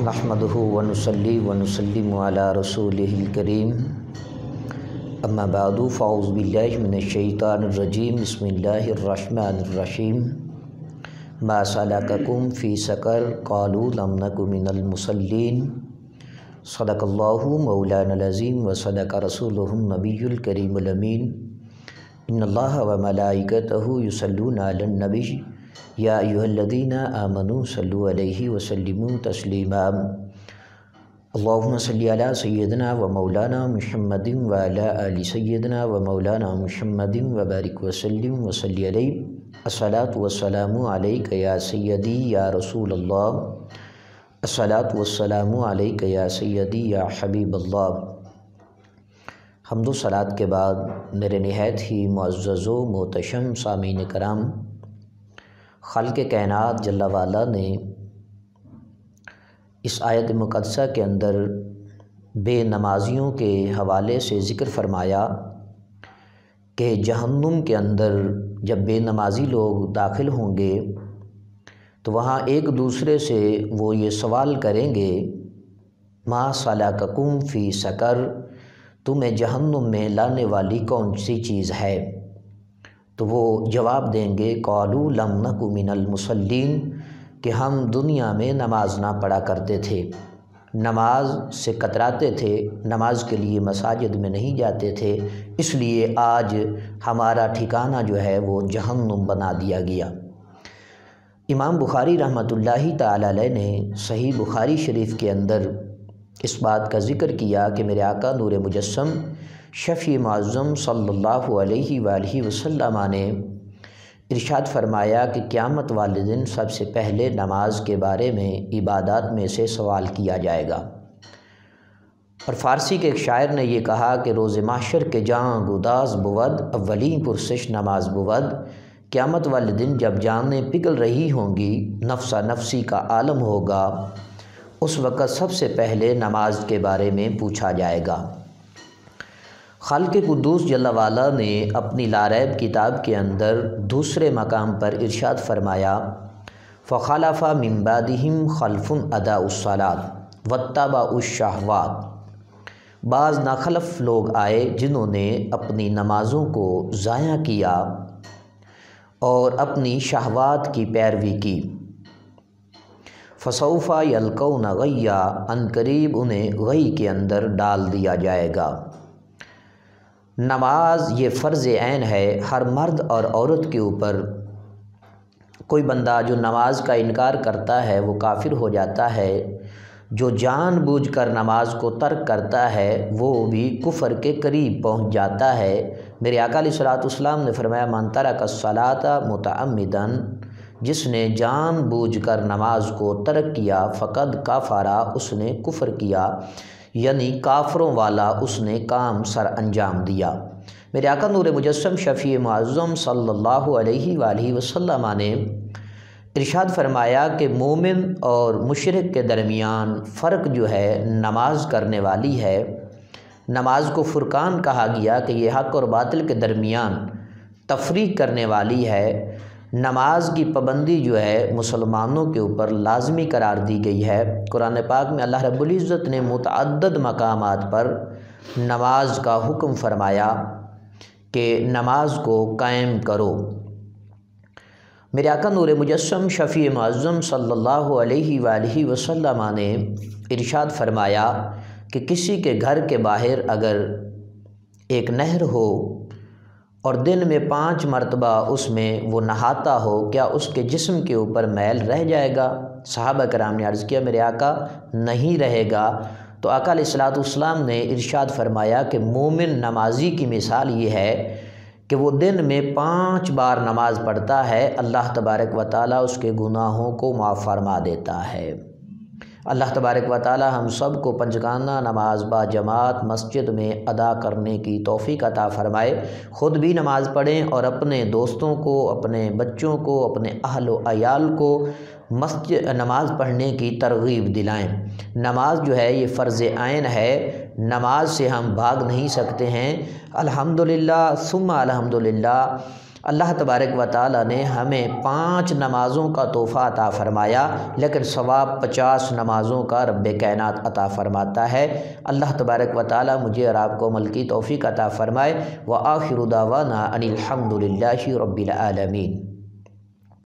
نحمدہ ونصلی ونسلم علی رسولہ الکریم اما بعد فاعوذ باللہ من الشیطان الرجیم بسم اللہ الرحمن الرحیم ما سلککم فی سقر قالوا لم نک من المصلین صدق اللہ مولانا العظیم وصدق رسولہ النبی الکریم الامین ان اللہ وملائکتہ یصلون علی النبی یا ایھا الذین آمنوا صلوا علیہ وسلموا تسلیما اللہم صلی علی سیدنا و مولانا محمد وعلی آل سیدنا و مولانا محمد وبارک وسلم وصلی علیہ الصلاۃ والسلام علیک یا سیدی یا رسول اللہ الصلاۃ والسلام علیک یا سیدی یا حبیب اللہ۔ حمد و صلوات کے بعد میرے نہایت ہی معزز و محتشم سامعین کرام، خالق کائنات جل وعلا نے اس آیت مقدسہ کے اندر بے نمازیوں کے حوالے سے ذکر فرمایا کہ جہنم کے اندر جب بے نمازی لوگ داخل ہوں گے تو وہاں ایک دوسرے سے وہ یہ سوال کریں گے ما سلککم فی سقر، تمہیں جہنم میں لانے والی کون سی چیز ہے؟ تو وہ جواب دیں گے قالوا لم نک من المصلین، کہ ہم دنیا میں نماز نہ پڑھا کرتے تھے، نماز سے کتراتے تھے، نماز کے لیے مساجد میں نہیں جاتے تھے، اس لیے آج ہمارا ٹھکانہ جو ہے وہ جہنم بنا دیا گیا۔ امام بخاری رحمۃ اللہ تعالی علیہ نے صحیح بخاری شریف کے اندر اس بات کا ذکر کیا کہ میرے آقا نور مجسم شفیع معظم صلی اللہ علیہ وآلہ وسلم نے ارشاد فرمایا کہ قیامت والے دن سب سے پہلے نماز کے بارے میں عبادات میں سے سوال کیا جائے گا۔ اور فارسی کے ایک شاعر نے یہ کہا کہ روز محشر کے جاں گداز بود، اولین پرسش نماز بود۔ قیامت والے دن جب جانیں پگھل رہی ہوں گی، نفسا نفسی کا عالم ہوگا، اس وقت سب سے پہلے نماز کے بارے میں پوچھا جائے گا۔ خالق قدوس جل وعلا نے اپنی لاریب کتاب کے اندر دوسرے مقام پر ارشاد فرمایا فخلف من بعدہم خلف اضاعوا الصلاۃ واتبعوا الشہوات، بعض ناخلف لوگ آئے جنہوں نے اپنی نمازوں کو ضائع کیا اور اپنی شہوات کی پیروی کی۔ فسوف یلقون غیا، عنقریب انہیں غی کے اندر ڈال دیا جائے گا۔ نماز یہ فرض عین ہے ہر مرد اور عورت کے اوپر۔ کوئی بندہ جو نماز کا انکار کرتا ہے وہ کافر ہو جاتا ہے، جو جان بوجھ کر نماز کو ترک کرتا ہے وہ بھی کفر کے قریب پہنچ جاتا ہے۔ میرے آقا علیہ الصلوۃ والسلام نے فرمایا من ترک الصلاۃ متعمدا، جس نے جان بوجھ کر نماز کو ترک کیا فقد کفر، اس نے کفر کیا، یعنی کافروں والا اس نے کام سر انجام دیا۔ میرے آقا نور مجسم شفیع معظم صلی اللہ علیہ وآلہ وسلم نے ارشاد فرمایا کہ مومن اور مشرک کے درمیان فرق جو ہے نماز کرنے والی ہے۔ نماز کو فرقان کہا گیا کہ یہ حق اور باطل کے درمیان تفریق کرنے والی ہے۔ نماز کی پابندی جو ہے مسلمانوں کے اوپر لازمی قرار دی گئی ہے۔ قرآن پاک میں اللہ رب العزت نے متعدد مقامات پر نماز کا حکم فرمایا کہ نماز کو قائم کرو۔ میرے آقا نور مجسم شفیع معظم صلی اللہ علیہ وآلہ وسلم نے ارشاد فرمایا کہ کسی کے گھر کے باہر اگر ایک نہر ہو اور دن میں 5 مرتبہ اس میں وہ نہاتا ہو، کیا اس کے جسم کے اوپر میل رہ جائے گا؟ صحابہ کرام نے عرض کیا میرے آقا نہیں رہے گا۔ تو آقا علیہ الصلوۃ والسلام نے ارشاد فرمایا کہ مومن نمازی کی مثال یہ ہے کہ وہ دن میں 5 بار نماز پڑھتا ہے، اللہ تبارک و تعالیٰ اس کے گناہوں کو معاف فرما دیتا ہے۔ اللہ تبارک و تعالیٰ ہم سب کو پنجگانہ نماز با جماعت مسجد میں ادا کرنے کی توفیق عطا فرمائے۔ خود بھی نماز پڑھیں اور اپنے دوستوں کو، اپنے بچوں کو، اپنے اہل و عیال کو نماز پڑھنے کی ترغیب دلائیں۔ نماز جو ہے یہ فرض عین ہے، نماز سے ہم بھاگ نہیں سکتے ہیں۔ الحمدللہ ثم الحمدللہ اللہ تبارک و تعالی نے ہمیں 5 نمازوں کا تحفہ عطا فرمایا، لیکن ثواب 50 نمازوں کا رب کائنات عطا فرماتا ہے۔ اللہ تبارک و تعالی مجھے اور آپ کو عمل کی توفیق عطا فرمائے۔ وآخر دعوانا ان الحمد للہ رب العالمین۔